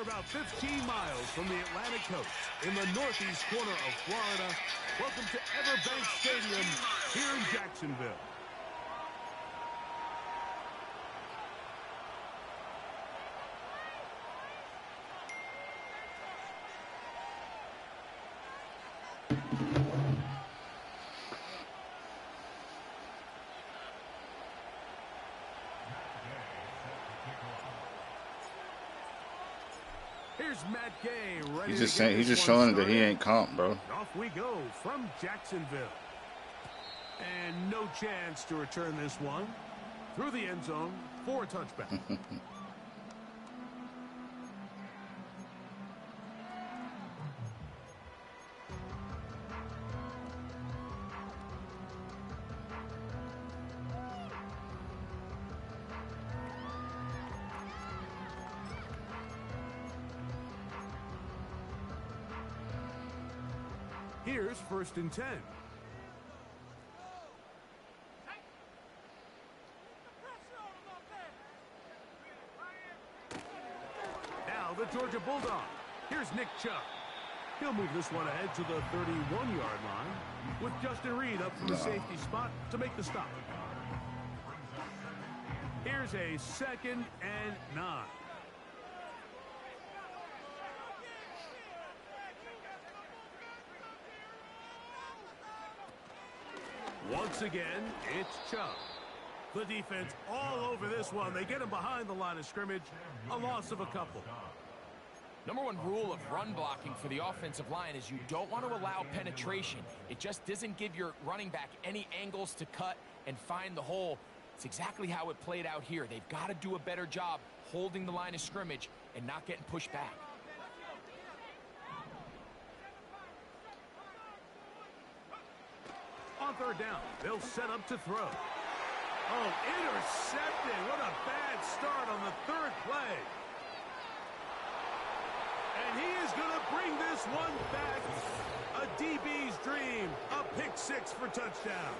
about 15 miles from the Atlantic coast in the northeast corner of Florida. Welcome to Everbank Stadium here in Jacksonville. Here's Matt Gay ready. He's just showing that he ain't comp, bro. Off we go from Jacksonville. And no chance to return this one through the end zone for a touchback. Here's 1st and 10. Now the Georgia Bulldog. Here's Nick Chubb. He'll move this one ahead to the 31-yard line with Justin Reed up from the safety spot to make the stop. Here's a 2nd and 9. Once again, it's Chubb. The defense all over this one. They get him behind the line of scrimmage. A loss of a couple. #1 rule of run blocking for the offensive line is you don't want to allow penetration. It just doesn't give your running back any angles to cut and find the hole. It's exactly how it played out here. They've got to do a better job holding the line of scrimmage and not getting pushed back. On 3rd down, they'll set up to throw. Oh, intercepted. What a bad start on the 3rd play. And he is going to bring this one back. A DB's dream. A pick-6 for touchdown.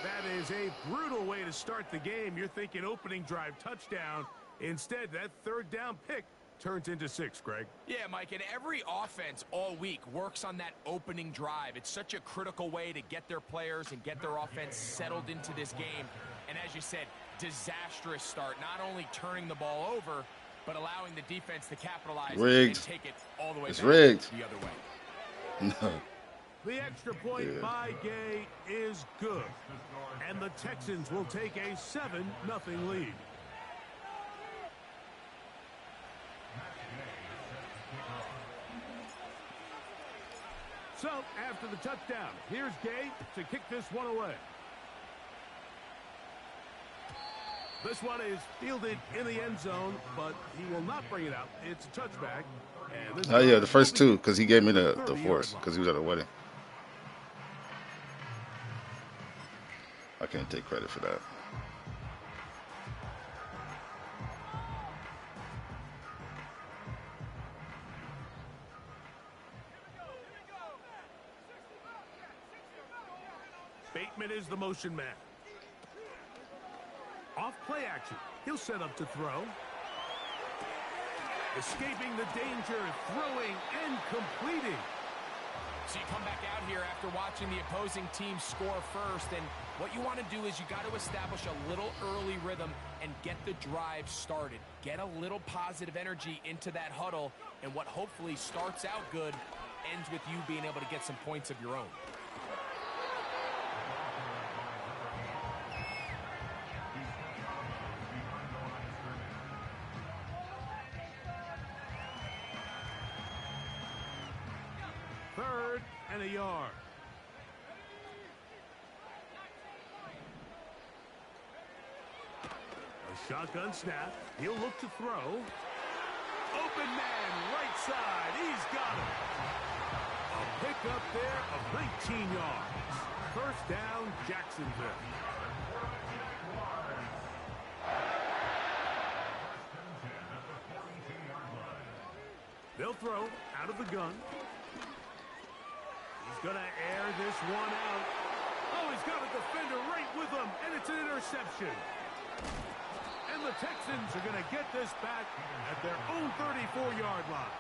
That is a brutal way to start the game. You're thinking opening drive touchdown. Instead, that 3rd down pick turns into 6, Greg. Yeah, Mike, and every offense all week works on that opening drive. It's such a critical way to get their players and get their offense settled into this game. And as you said, disastrous start, not only turning the ball over, but allowing the defense to capitalize and take it all the way back the other way. No. The extra point by Gay is good. And the Texans will take a 7-0 lead. So, after the touchdown, here's Gay to kick this one away. This one is fielded in the end zone, but he will not bring it out. It's a touchback. And oh, yeah, the first 2, because he gave me the force, because he was at a wedding. I can't take credit for that. Bateman is the motion man. Off play action. He'll set up to throw. Escaping the danger, throwing and completing. So you come back out here after watching the opposing team score first, and what you want to do is you got to establish a little early rhythm and get the drive started. Get a little positive energy into that huddle, and what hopefully starts out good ends with you being able to get some points of your own. And a yard. A shotgun snap. He'll look to throw. Open man, right side. He's got it. A pickup there of 19 yards. 1st down, Jacksonville. They'll throw out of the gun. He's going to air this one out. Oh, he's got a defender right with him, and it's an interception. And And the Texans are going to get this back at their own 34-yard line.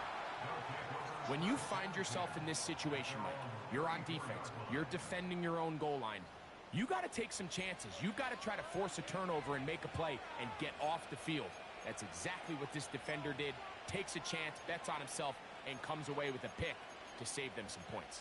When you find yourself in this situation, Mike, you're on defense, you're defending your own goal line, you got to take some chances. You got to try to force a turnover and make a play and get off the field. That's exactly what this defender did. Takes a chance, bets on himself, and comes away with a pick to save them some points.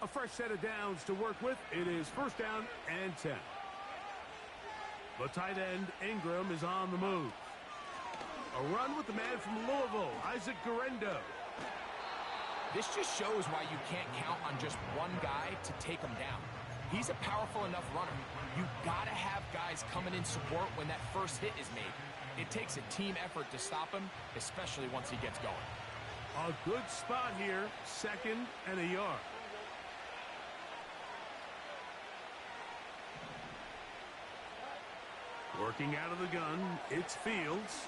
A fresh set of downs to work with. It is first down and 10. The tight end, Ingram, is on the move. A run with the man from Louisville, Isaac Guerendo. This just shows why you can't count on just one guy to take him down. He's a powerful enough runner. You got to have guys coming in support when that first hit is made. It takes a team effort to stop him, especially once he gets going. A good spot here, second and a yard. Working out of the gun, it's Fields.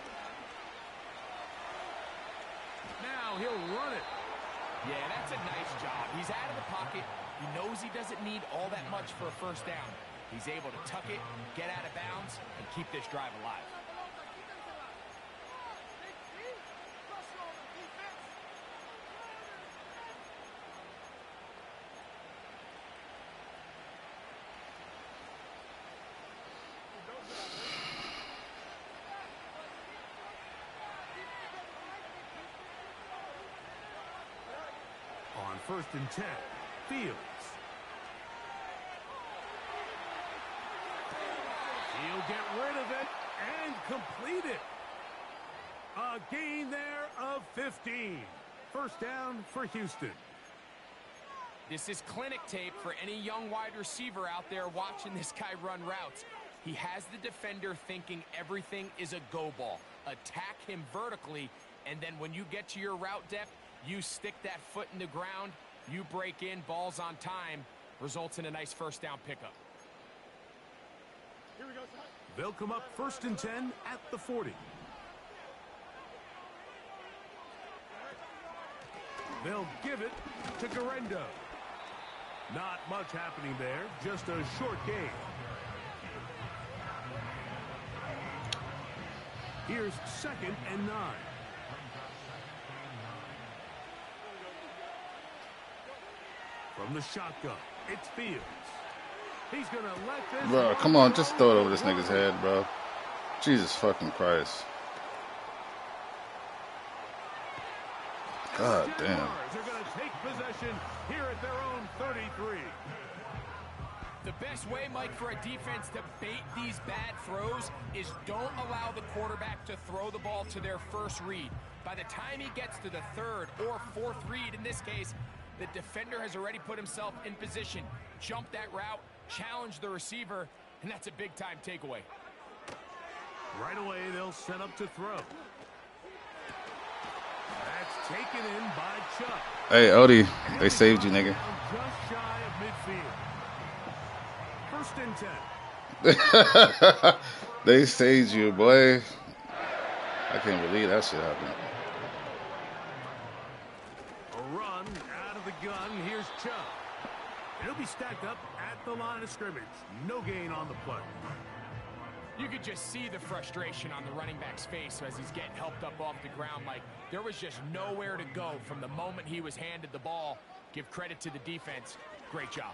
Now he'll run it. Yeah, that's a nice job. He's out of the pocket. He knows he doesn't need all that much for a first down. He's able to tuck it, get out of bounds, and keep this drive alive. On first and 10, Fields. He'll get rid of it and complete it. A gain there of 15. First down for Houston. This is clinic tape for any young wide receiver out there watching this guy run routes. He has the defender thinking everything is a go ball. Attack him vertically, and then when you get to your route depth, you stick that foot in the ground, you break in, balls on time, results in a nice first down pickup. They'll come up first and 10 at the 40. They'll give it to Guerendo. Not much happening there, just a short gain. Here's second and 9. From the shotgun, it's Fields. He's going to let this... Bro, come on, just throw it over this nigga's head, bro. Jesus fucking Christ. God damn. Jaguars are going to take possession here at their own 33. The best way, Mike, for a defense to bait these bad throws is don't allow the quarterback to throw the ball to their first read. By the time he gets to the third or fourth read, in this case, the defender has already put himself in position, jump that route, challenge the receiver, and that's a big-time takeaway. Right away, they'll set up to throw. That's taken in by Chubb. Hey, Odie, they saved you, nigga. Just shy of midfield. First and 10. They saved you, boy. I can't believe that shit happened. A run out of the gun. Here's Chubb. He'll be stacked up at the line of scrimmage. No gain on the play. You could just see the frustration on the running back's face as he's getting helped up off the ground. Like, there was just nowhere to go from the moment he was handed the ball. Give credit to the defense. Great job.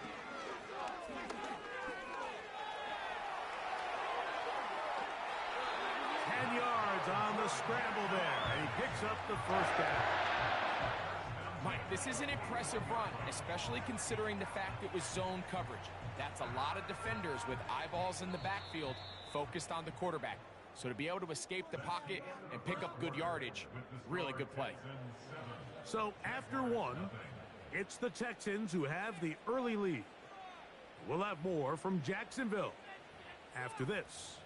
On the scramble there, and he picks up the first down. Mike, this is an impressive run, especially considering the fact it was zone coverage. That's a lot of defenders with eyeballs in the backfield focused on the quarterback. So to be able to escape the pocket and pick up good yardage, really good play. So after one, it's the Texans who have the early lead. We'll have more from Jacksonville after this.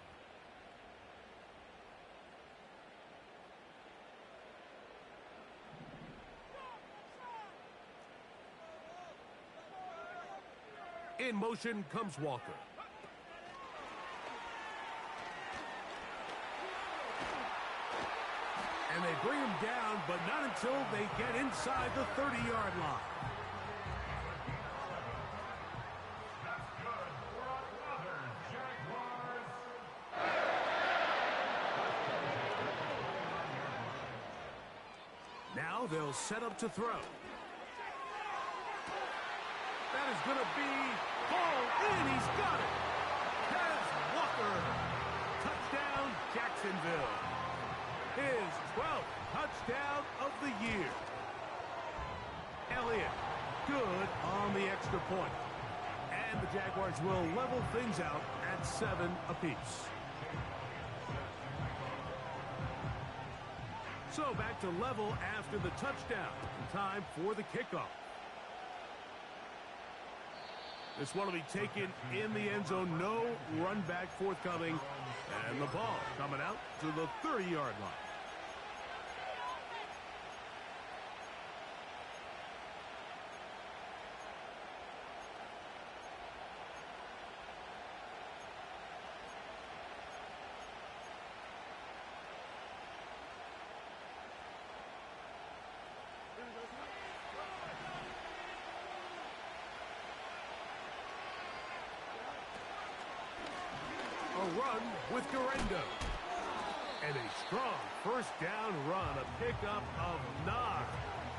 In motion comes Walker. They bring him down, but not until they get inside the 30-yard line. Now they'll set up to throw. That is going to be ball in. He's got it. Kaz Walker. Touchdown, Jacksonville. His 12th touchdown of the year. Elliott, good on the extra point. And the Jaguars will level things out at 7 apiece. So back to level after the touchdown. Time for the kickoff. This one will be taken in the end zone. No run back forthcoming. And the ball coming out to the 30-yard line. A run with Garendo. And a strong first down run. A pickup of 9.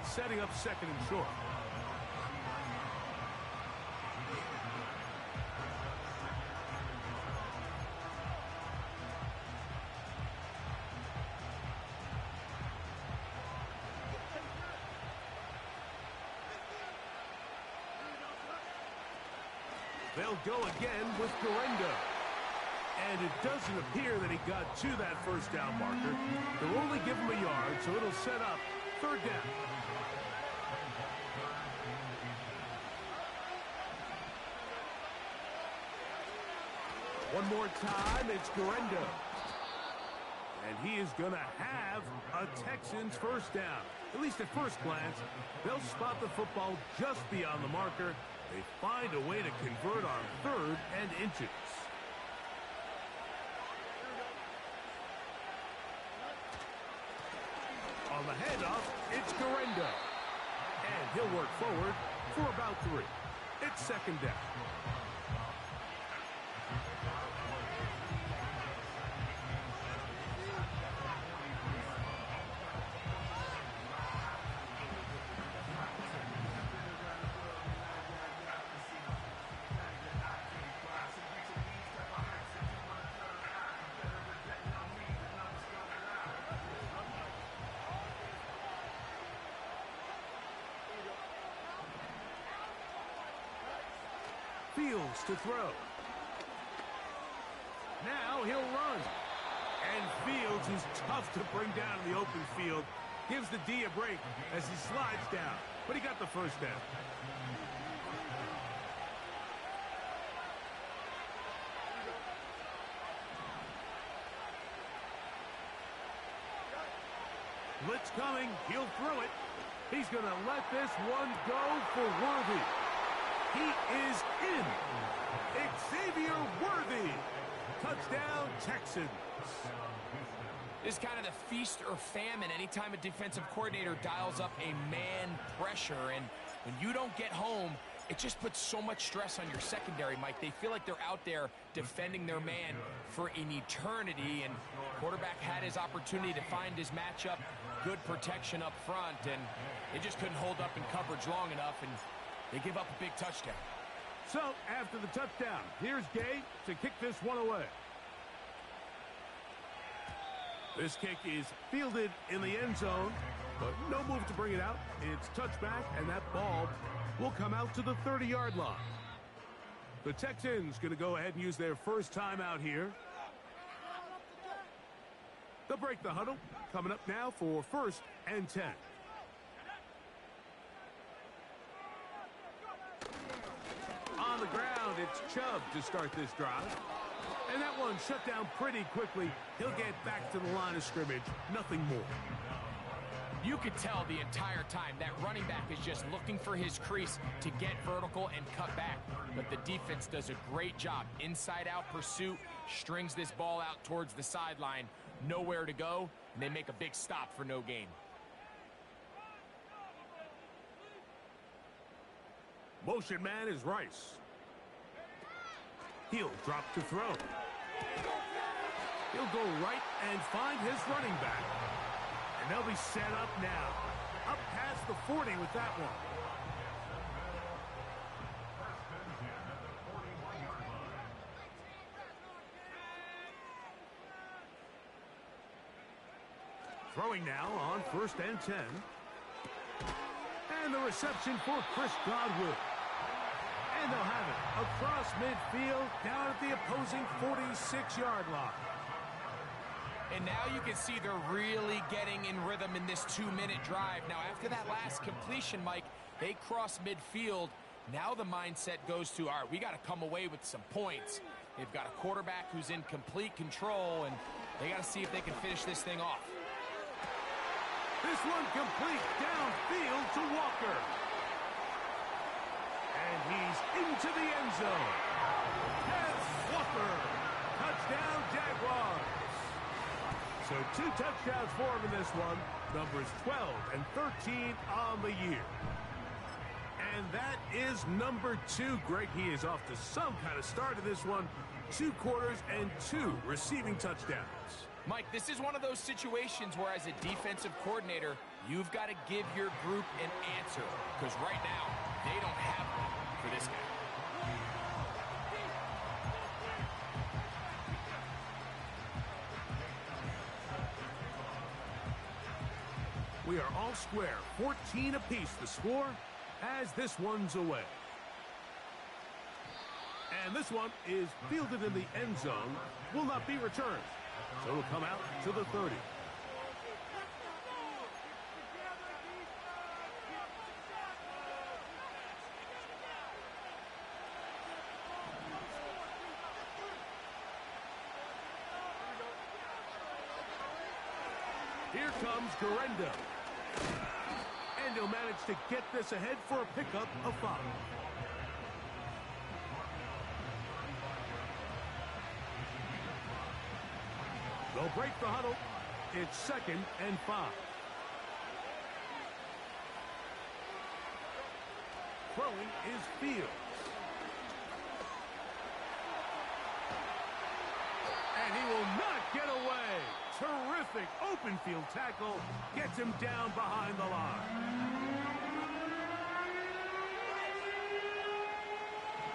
Setting up second and short. They'll go again with Garendo. And it doesn't appear that he got to that first down marker. They'll only give him a yard, so it'll set up third down. One more time, it's Garendo. And he is going to have a Texans first down. At least at first glance, they'll spot the football just beyond the marker. They find a way to convert on 3rd and inches. On the handoff, it's Garendo. And he'll work forward for about 3. It's second down. Fields to throw. Now he'll run. And Fields is tough to bring down in the open field. Gives the D a break as he slides down. But he got the first down. Blitz coming. He'll throw it. He's going to let this one go for Worthy. He is in. Xavier Worthy. Touchdown, Texans. This is kind of the feast or famine anytime a defensive coordinator dials up a man pressure. And when you don't get home, it just puts so much stress on your secondary, Mike. They feel like they're out there defending their man for an eternity. And quarterback had his opportunity to find his matchup. Good protection up front. And they just couldn't hold up in coverage long enough. And they give up a big touchdown. So, after the touchdown, here's Gay to kick this one away. This kick is fielded in the end zone, but no move to bring it out. It's touchback, and that ball will come out to the 30-yard line. The Texans going to go ahead and use their first timeout here. They'll break the huddle. Coming up now for 1st and 10. On the ground, it's Chubb to start this drive. And that one shut down pretty quickly. He'll get back to the line of scrimmage. Nothing more. You could tell the entire time that running back is just looking for his crease to get vertical and cut back. But the defense does a great job. Inside-out pursuit, strings this ball out towards the sideline. Nowhere to go, and they make a big stop for no gain. Motion man is Rice. He'll drop to throw. He'll go right and find his running back. And they'll be set up now. Up past the 40 with that one. Throwing now on 1st and 10. And the reception for Chris Godwin. And they'll have it across midfield down at the opposing 46-yard line. And now you can see they're really getting in rhythm in this 2-minute drive. Now, after that last completion, Mike, they cross midfield. Now the mindset goes to, all right, we got to come away with some points. They've got a quarterback who's in complete control, and they got to see if they can finish this thing off. This one complete downfield to Walker. And he's into the end zone. That's Walker. Touchdown, Jaguars. So 2 touchdowns for him in this one. Numbers 12 and 13 on the year. And that is number 2. Greg, he is off to some kind of start in this one. 2 quarters and 2 receiving touchdowns. Mike, this is one of those situations where as a defensive coordinator, you've got to give your group an answer. Because right now, they don't have one for this guy. We are all square, 14 apiece the score as this one's away. And this one is fielded in the end zone, will not be returned. So it'll come out to the 30. Here comes Garendo. And he'll manage to get this ahead for a pickup of 5. They'll break the huddle. It's 2nd and 5. Throwing is Fields. And he will not get away. Terrific open field tackle. Gets him down behind the line.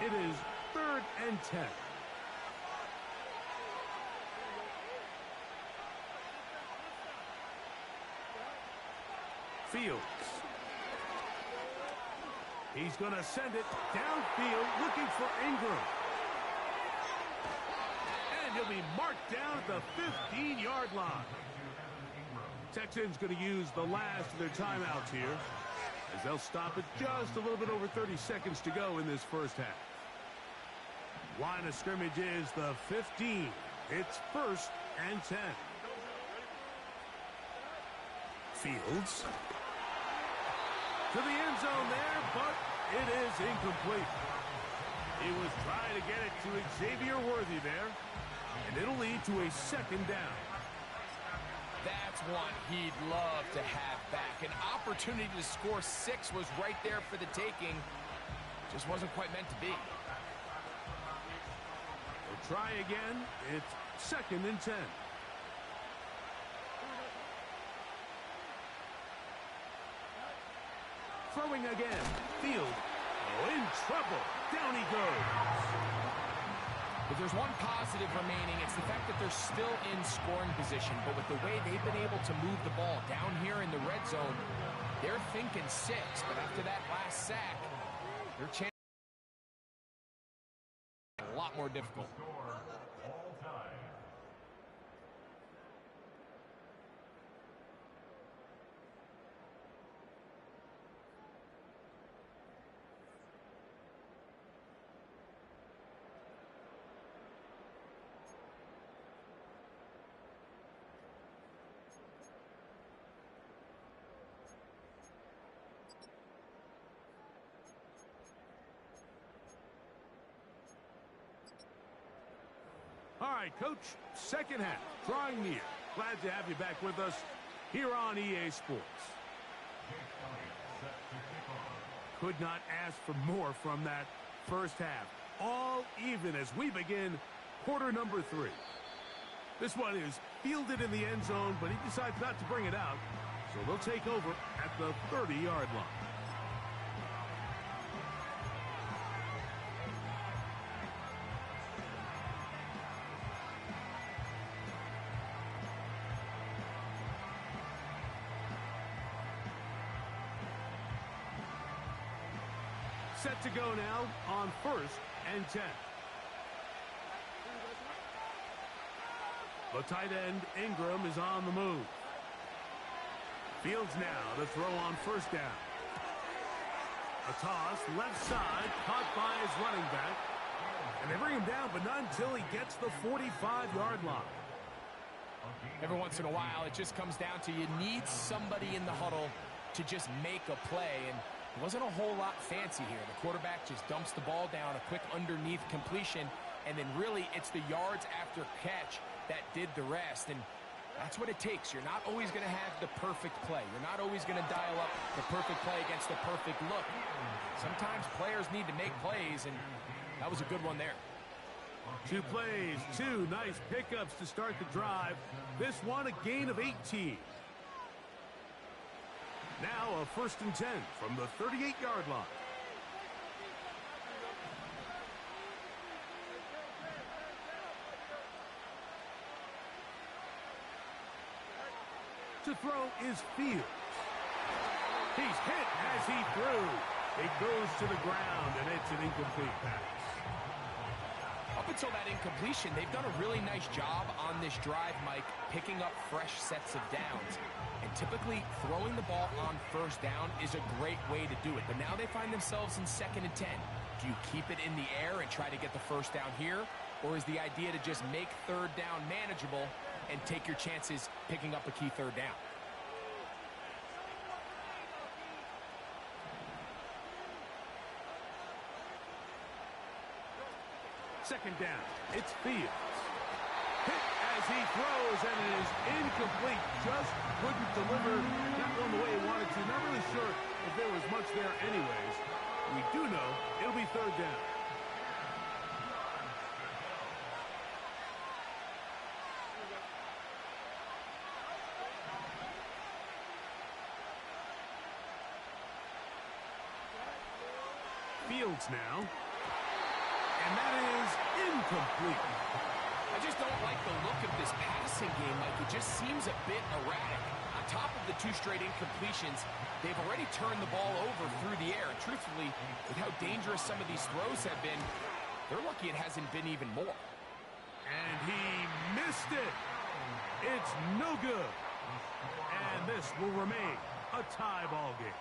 It is 3rd and 10. Fields. He's going to send it downfield looking for Ingram. And he'll be marked down at the 15-yard line. Texans going to use the last of their timeouts here as they'll stop it just a little bit over 30 seconds to go in this first half. Line of scrimmage is the 15. It's 1st and 10. Fields. To the end zone there, but it is incomplete. He was trying to get it to Xavier Worthy there, and it'll lead to a 2nd down. That's one he'd love to have back. An opportunity to score 6 was right there for the taking. Just wasn't quite meant to be. We'll try again. It's 2nd and 10. Throwing again. Field. Oh, in trouble. Down he goes. If there's one positive remaining, it's the fact that they're still in scoring position. But with the way they've been able to move the ball down here in the red zone, they're thinking 6. But after that last sack, their chance a lot more difficult. right, Coach, second half, drawing near. Glad to have you back with us here on EA Sports. Could not ask for more from that first half. All even as we begin quarter number 3. This one is fielded in the end zone, but he decides not to bring it out. So they'll take over at the 30-yard line. Set to go now on 1st and 10. The tight end, Ingram, is on the move. Fields now to throw on 1st down. A toss, left side, caught by his running back. And they bring him down, but not until he gets the 45-yard line. Every once in a while, it just comes down to you need somebody in the huddle to just make a play. And it wasn't a whole lot fancy here. The quarterback just dumps the ball down, a quick underneath completion, and then really it's the yards after catch that did the rest. And that's what it takes. You're not always going to have the perfect play. You're not always going to dial up the perfect play against the perfect look. Sometimes players need to make plays, and that was a good one there. 2 plays, 2 nice pickups to start the drive. This one a gain of 18. Now a 1st and 10 from the 38-yard line. To throw is Fields. He's hit as he threw. It goes to the ground, and it's an incomplete pass. Up until that incompletion, they've done a really nice job on this drive, Mike, picking up fresh sets of downs. And typically, throwing the ball on 1st down is a great way to do it. But now they find themselves in 2nd and 10. Do you keep it in the air and try to get the 1st down here? Or is the idea to just make 3rd down manageable and take your chances picking up a key 3rd down? Second down, it's Fields. Hit as he throws, and it is incomplete. Just couldn't deliver that one the way he wanted to. Not really sure if there was much there anyways. We do know it'll be 3rd down. Fields now. And that is incomplete. I just don't like the look of this passing game, Mike. It just seems a bit erratic. On top of the 2 straight incompletions, they've already turned the ball over through the air. And truthfully, with how dangerous some of these throws have been, they're lucky it hasn't been even more. And he missed it. It's no good. And this will remain a tie ball game.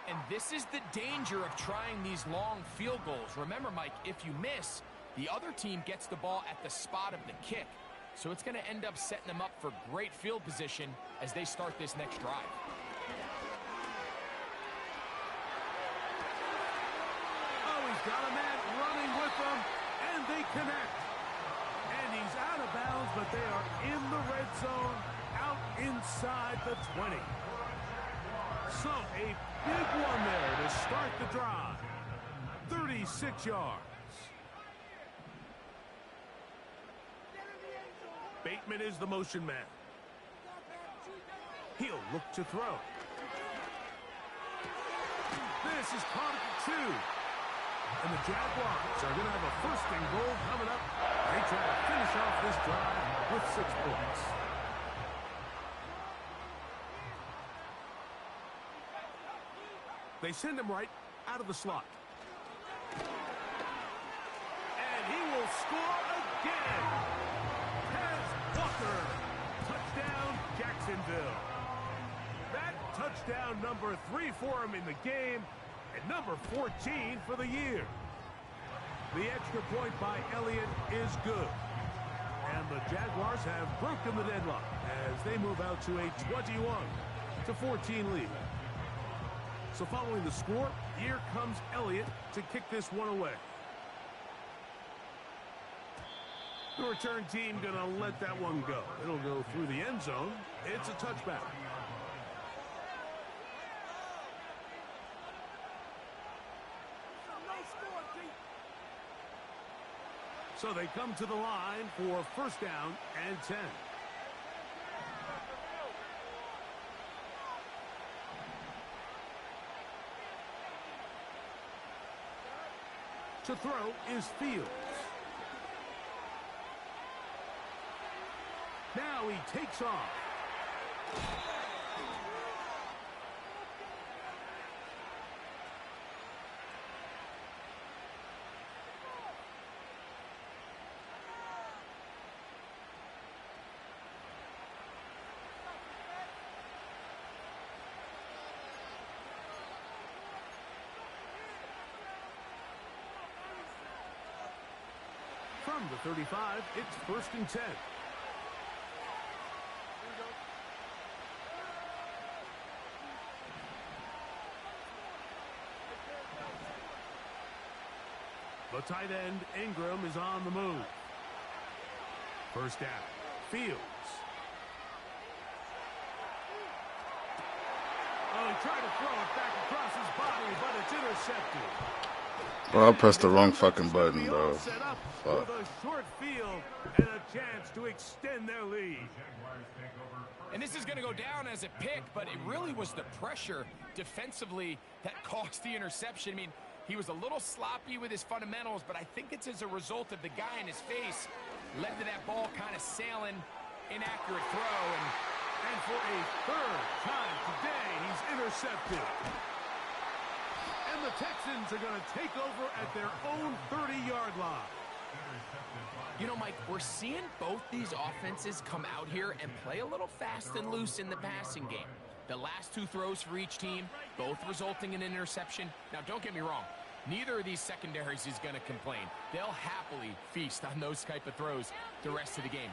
And this is the danger of trying these long field goals. Remember, Mike, if you miss, the other team gets the ball at the spot of the kick. So it's going to end up setting them up for great field position as they start this next drive. Oh, he's got a man running with them, and they connect. And he's out of bounds, but they are in the red zone, out inside the 20. So a big one there to start the drive. 36 yards. Bateman is the motion man. He'll look to throw. This is caught at the 2. And the Jaguars are going to have a 1st and goal coming up. They try to finish off this drive with 6 points. They send him right out of the slot. And he will score again. Tez Walker. Touchdown, Jacksonville. That touchdown number 3 for him in the game, and number 14 for the year. The extra point by Elliott is good. And the Jaguars have broken the deadlock as they move out to a 21-14 lead. So following the score, here comes Elliott to kick this one away. The return team going to let that one go. It'll go through the end zone. It's a touchback. So they come to the line for first down and 10. To throw is Fields. Now he takes off. From the 35, it's first and 10. The tight end, Ingram, is on the move. First down, Fields. Oh, he tried to throw it back across his body, but it's intercepted. Bro, I pressed the wrong fucking button, bro. Fuck. With a short field and a chance to extend their lead. And this is going to go down as a pick, but it really was the pressure defensively that caused the interception. I mean, he was a little sloppy with his fundamentals, but I think it's as a result of the guy in his face led to that ball kind of sailing, inaccurate throw. And for a third time today, he's intercepted. And the Texans are going to take over at their own 30-yard line. You know, Mike, we're seeing both these offenses come out here and play a little fast and loose in the passing game. The last two throws for each team, both resulting in an interception. Now, don't get me wrong. Neither of these secondaries is going to complain. They'll happily feast on those type of throws the rest of the game.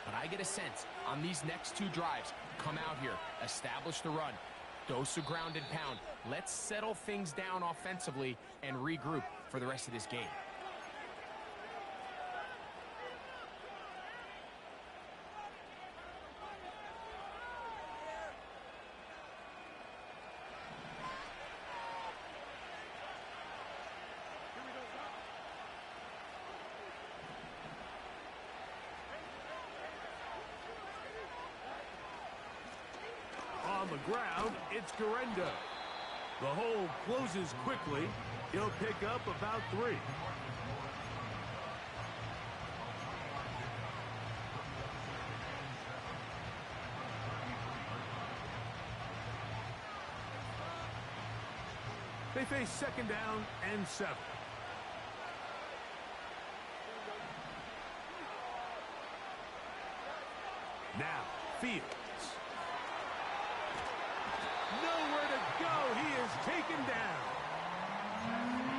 But I get a sense on these next two drives, come out here, establish the run, dose of ground and pound. Let's settle things down offensively and regroup for the rest of this game. On the ground, it's Garendo. The hole closes quickly. He'll pick up about 3. They face second down and 7. Now, Fields. Nowhere to go. He is taken down.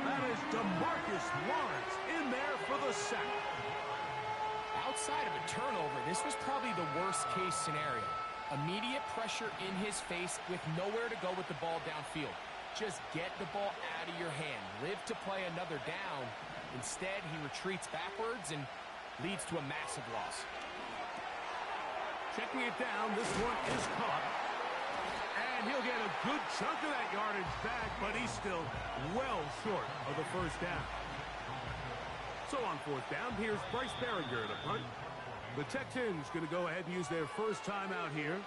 That is DeMarcus Lawrence in there for the sack. Outside of a turnover, this was probably the worst-case scenario. Immediate pressure in his face with nowhere to go with the ball downfield. Just get the ball out of your hand. Live to play another down. Instead, he retreats backwards and leads to a massive loss. Checking it down, this one is caught. And he'll get a good chunk of that yardage back, but he's still well short of the first down. So on fourth down, here's Bryce Berringer to punt. The Texans going to go ahead and use their first timeout here.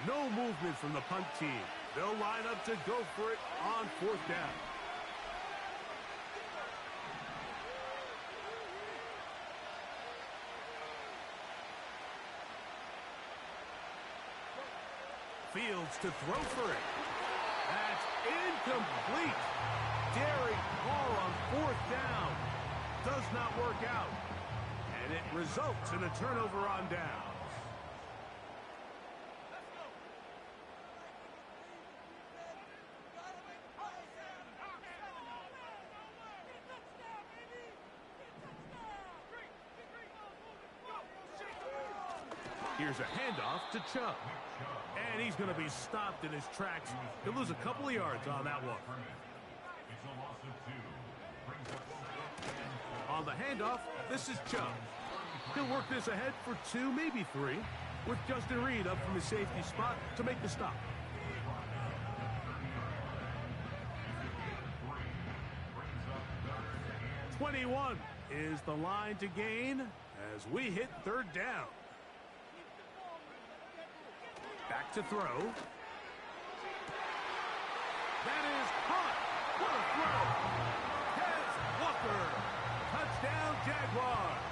No movement from the punt team. They'll line up to go for it on fourth down. Fields to throw for it. That's incomplete. Daring call on fourth down. Does not work out. And it results in a turnover on downs. Here's a handoff to Chubb. And he's going to be stopped in his tracks. He'll lose a couple of yards on that one. On the handoff, this is Chubb. He'll work this ahead for 2, maybe 3, with Justin Reed up from his safety spot to make the stop. "21 is the line to gain as we hit 3rd down. Back to throw. That is caught. What a throw. Has Walker. Touchdown, Jaguars.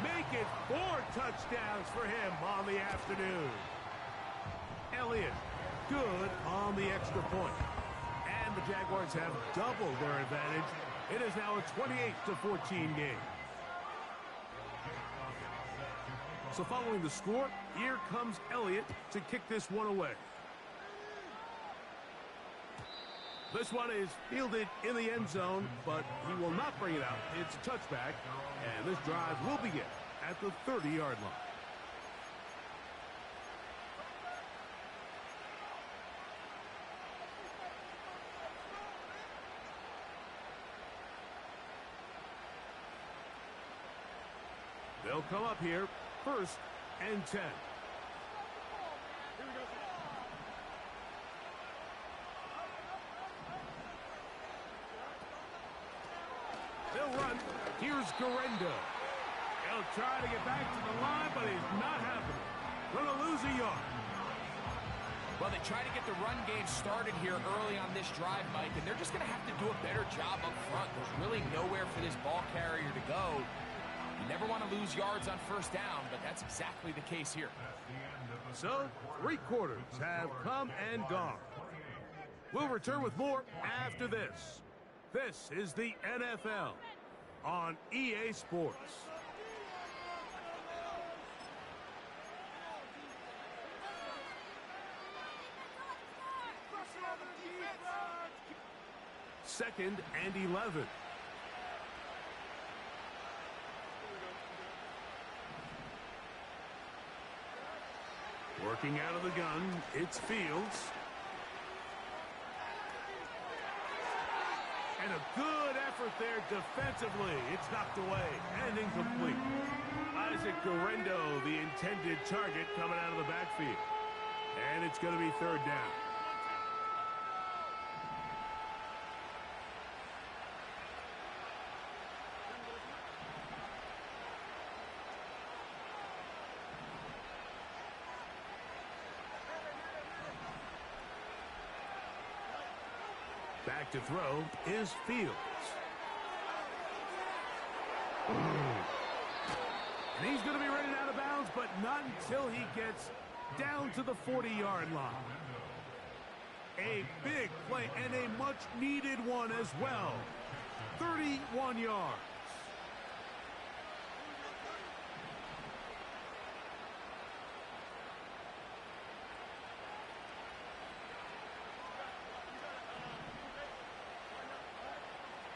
Make it 4 touchdowns for him on the afternoon. Elliott, good on the extra point. And the Jaguars have doubled their advantage. It is now a 28-14 game. So following the score, here comes Elliott to kick this one away. This one is fielded in the end zone, but he will not bring it out. It's a touchback, and this drive will begin at the 30-yard line. They'll come up here, 1st and 10. They'll run. Here's Garendo. He'll try to get back to the line, but he's not happening. Gonna lose a yard. Well, they try to get the run game started here early on this drive, Mike, and they're just going to have to do a better job up front. There's really nowhere for this ball carrier to go. You never want to lose yards on 1st down, but that's exactly the case here. So, 3 quarters have come and gone. We'll return with more after this. This is the NFL on EA Sports. Second and 11. Working out of the gun, it's Fields. And a good effort there defensively. It's knocked away and incomplete. Isaac Garendo, the intended target, coming out of the backfield. And it's going to be 3rd down. Back to throw is Fields. And he's going to be running out of bounds, but not until he gets down to the 40-yard line. A big play and a much-needed one as well. 31 yards.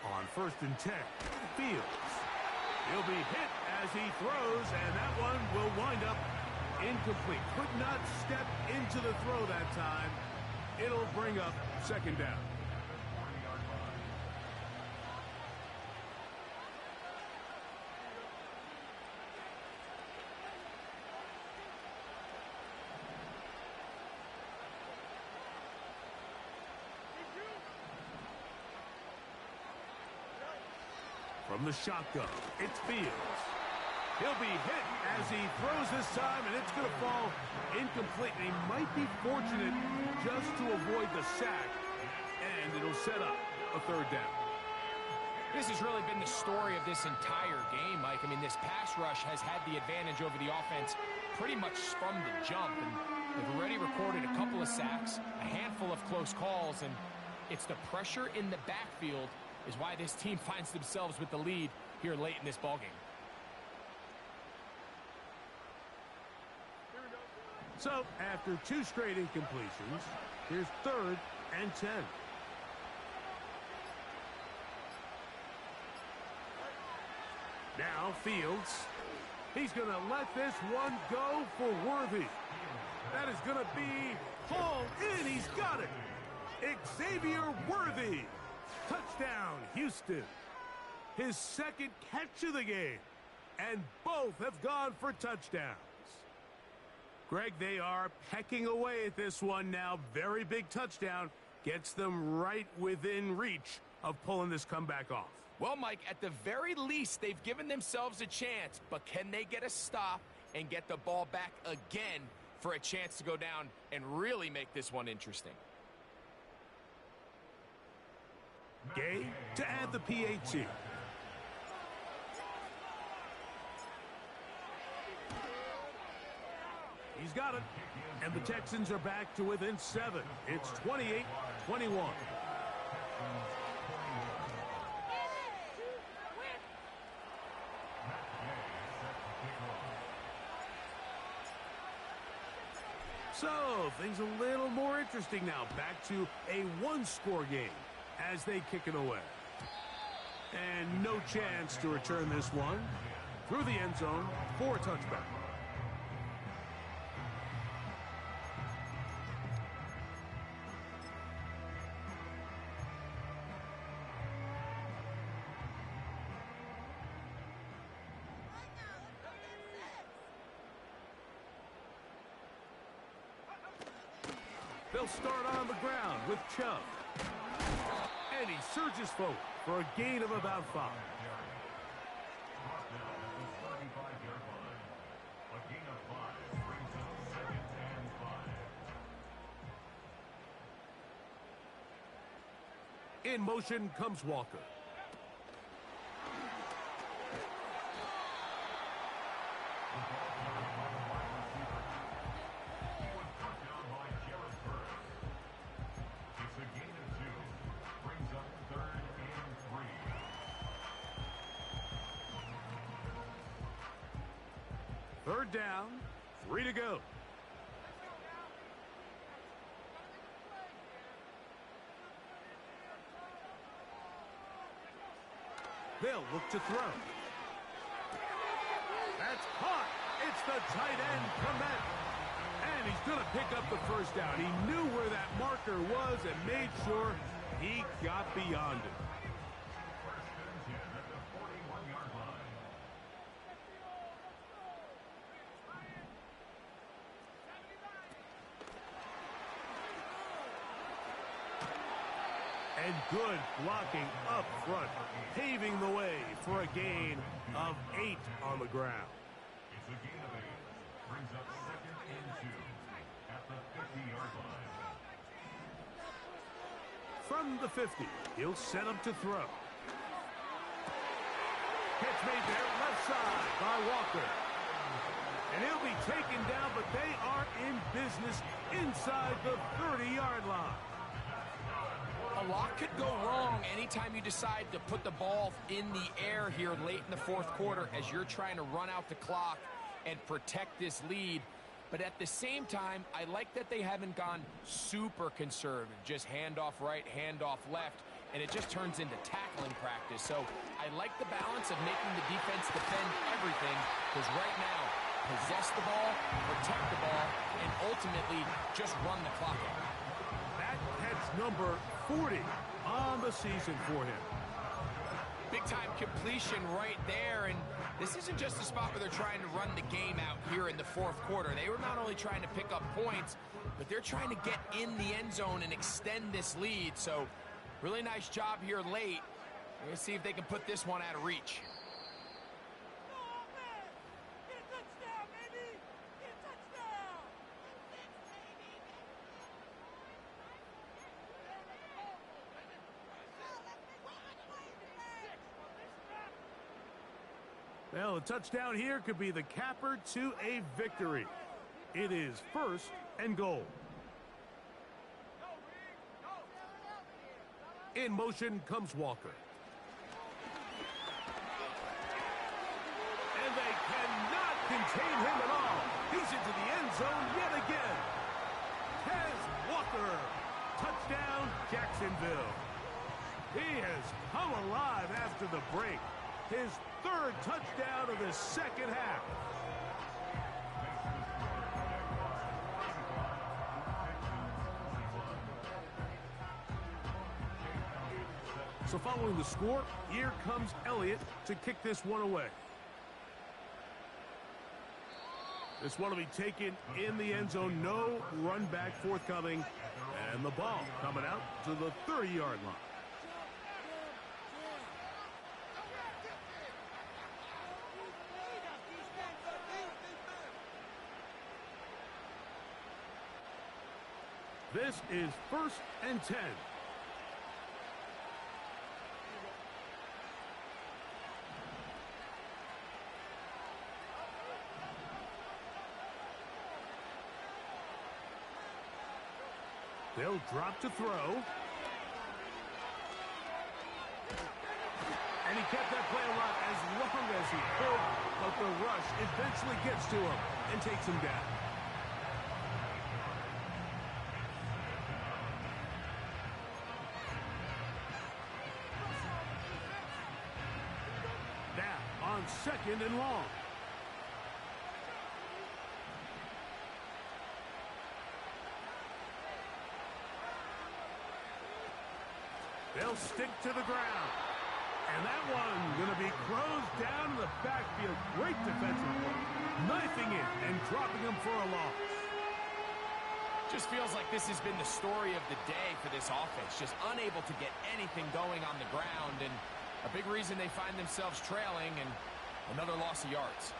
On 1st and 10, Fields. He'll be hit as he throws, and that one will wind up incomplete. Could not step into the throw that time. It'll bring up 2nd down. From the shotgun, it's Fields. He'll be hit as he throws this time, and it's going to fall incomplete. And he might be fortunate just to avoid the sack, and it'll set up a 3rd down. This has really been the story of this entire game, Mike. I mean, this pass rush has had the advantage over the offense pretty much from the jump, and they've already recorded a couple of sacks, a handful of close calls, and it's the pressure in the backfield is why this team finds themselves with the lead here late in this ballgame. So, after 2 straight incompletions, here's 3rd and 10. Now Fields. He's going to let this one go for Worthy. That is going to be hauled in. He's got it. Xavier Worthy. Touchdown, Houston. his second catch of the game. And both have gone for touchdowns. Greg, they are pecking away at this one now. Very big touchdown. Gets them right within reach of pulling this comeback off. Well, Mike, at the very least, they've given themselves a chance. But can they get a stop and get the ball back again for a chance to go down and really make this one interesting? Gay to add the PAT. He's got it. And the Texans are back to within 7. It's 28-21. So, things a little more interesting now. Back to a one-score game as they kick it away. And no chance to return this one through the end zone for a touchback. They'll start on the ground with Chubb. And he surges forward for a gain of about 5. In motion comes Walker. Third down, 3 to go. They'll look to throw. That's caught. It's the tight end, Clement. And he's going to pick up the first down. He knew where that marker was and made sure he got beyond it. And good blocking up front, paving the way for a gain of 8 on the ground. It's a gain of 8. Brings up 2nd and 2 at the 50-yard line. From the 50, he'll set up to throw. Catch made there, left side by Walker. And he'll be taken down, but they are in business inside the 30-yard line. A lot could go wrong anytime you decide to put the ball in the air here late in the fourth quarter as you're trying to run out the clock and protect this lead. But at the same time, I like that they haven't gone super conservative. Just handoff right, handoff left, and it just turns into tackling practice. So I like the balance of making the defense defend everything, because right now, possess the ball, protect the ball, and ultimately just run the clock out. That's number 40 on the season for him. Big-time completion right there, and this isn't just a spot where they're trying to run the game out here in the fourth quarter. They were not only trying to pick up points, but they're trying to get in the end zone and extend this lead. So, really nice job here late. We're going to see if they can put this one out of reach. Well, a touchdown here could be the capper to a victory. It is 1st and goal. In motion comes Walker. And they cannot contain him at all. He's into the end zone yet again. Tez Walker. Touchdown, Jacksonville. He has come alive after the break. His 3rd touchdown of the second half. So following the score, here comes Elliott to kick this one away. This one will be taken in the end zone. No run back forthcoming. And the ball coming out to the 30-yard line. This is 1st and 10. They'll drop to throw. And he kept that play alive as long as he could, but the rush eventually gets to him and takes him down. Now on 2nd and long. They'll stick to the ground. And that one going to be closed down in the backfield. Great defensive play. Knifing it and dropping him for a loss. Just feels like this has been the story of the day for this offense. Just unable to get anything going on the ground. And a big reason they find themselves trailing and another loss of yards.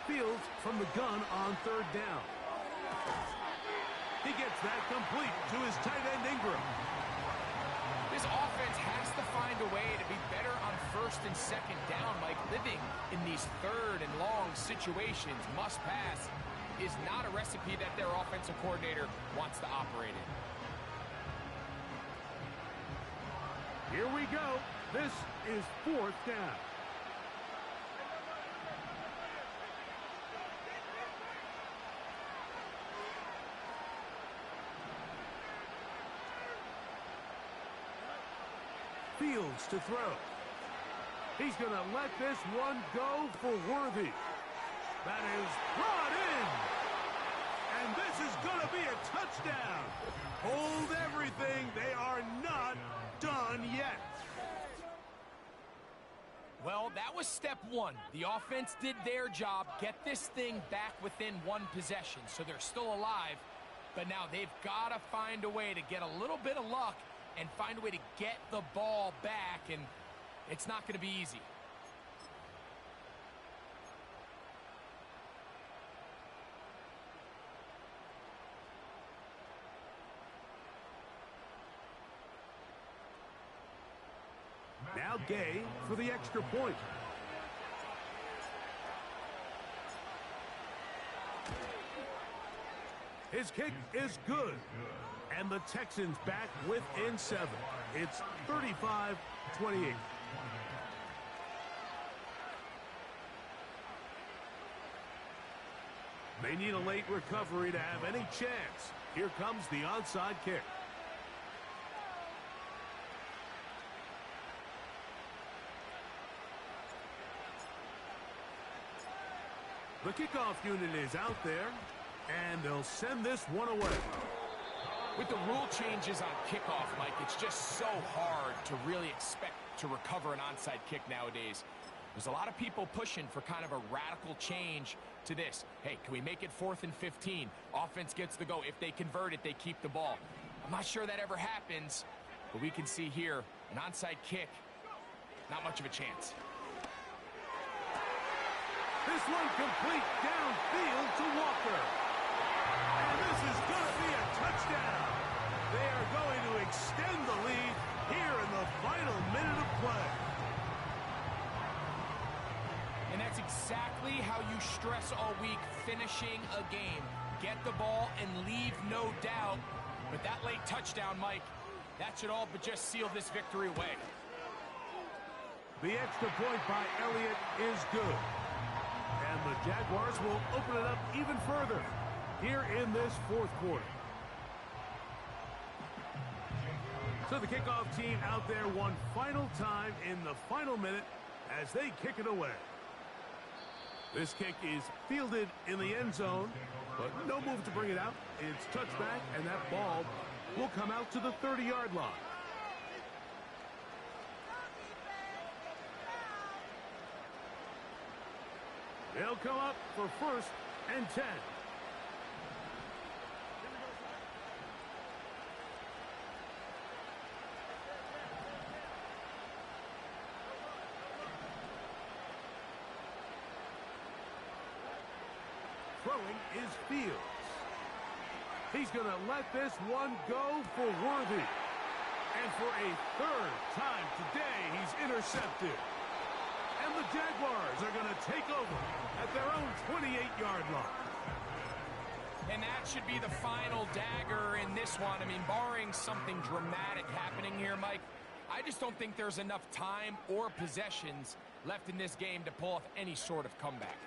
Fields from the gun on 3rd down. He gets that complete to his tight end Ingram. This offense has to find a way to be better on 1st and 2nd down. Like living in these 3rd and long situations, must pass, is not a recipe that their offensive coordinator wants to operate in. Here we go. This is 4th down. Fields to throw. He's going to let this one go for Worthy. That is brought in. And this is going to be a touchdown. Hold everything. They are not done yet. Well, that was step 1. The offense did their job, get this thing back within 1 possession, so they're still alive. But now they've got to find a way to get a little bit of luck and find a way to get the ball back, and it's not going to be easy. Now Gay for the extra point. His kick is good. And the Texans back within 7. It's 35-28. They need a late recovery to have any chance. Here comes the onside kick. The kickoff unit is out there, and they'll send this one away. With the rule changes on kickoff, Mike, it's just so hard to really expect to recover an onside kick nowadays. There's a lot of people pushing for kind of a radical change to this. Hey, can we make it 4th and 15? Offense gets the go. If they convert it, they keep the ball. I'm not sure that ever happens, but we can see here an onside kick, not much of a chance. This one complete downfield to Walker. And this is going to be a touchdown. They are going to extend the lead here in the final minute of play. And that's exactly how you stress all week, finishing a game. Get the ball and leave no doubt. But that late touchdown, Mike, that should all but just seal this victory away. The extra point by Elliott is good. And the Jaguars will open it up even further here in this 4th quarter. So the kickoff team out there one final time in the final minute as they kick it away. This kick is fielded in the end zone, but no move to bring it out. It's touchback, and that ball will come out to the 30-yard line. They'll come up for 1st and 10. Throwing is Fields. He's going to let this one go for Worthy. And for a 3rd time today, he's intercepted. And the Jaguars are going to take over at their own 28-yard line. And that should be the final dagger in this one. I mean, barring something dramatic happening here, Mike, I just don't think there's enough time or possessions left in this game to pull off any sort of comeback.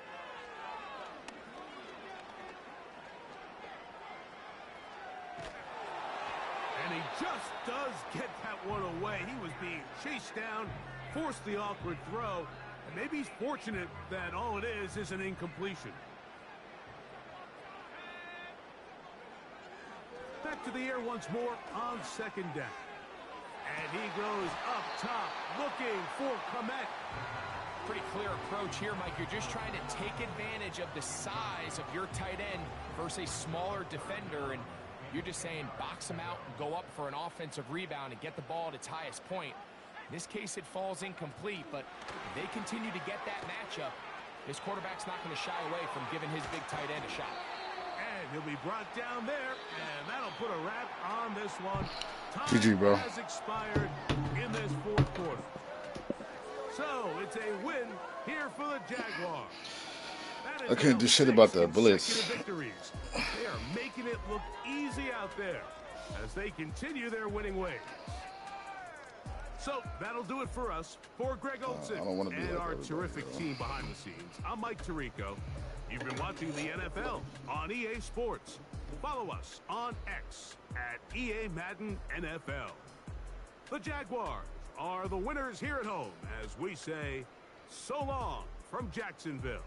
And he just does get that one away. He was being chased down, forced the awkward throw, and maybe he's fortunate that all it is an incompletion. Back to the air once more on 2nd down. And he goes up top, looking for Komet. Pretty clear approach here, Mike. You're just trying to take advantage of the size of your tight end versus a smaller defender, and you're just saying box him out and go up for an offensive rebound and get the ball at its highest point. In this case, it falls incomplete, but if they continue to get that matchup, this quarterback's not going to shy away from giving his big tight end a shot. And he'll be brought down there, and that'll put a wrap on this one. GG, bro. Time has expired in this 4th quarter. So it's a win here for the Jaguars. I can't do shit about the blitz. Victories. They are making it look easy out there as they continue their winning ways. So that'll do it for us. For Greg Olson and our terrific team behind the scenes, I'm Mike Tirico. You've been watching the NFL on EA Sports. Follow us on X at EA Madden NFL. The Jaguars are the winners here at home as we say so long from Jacksonville.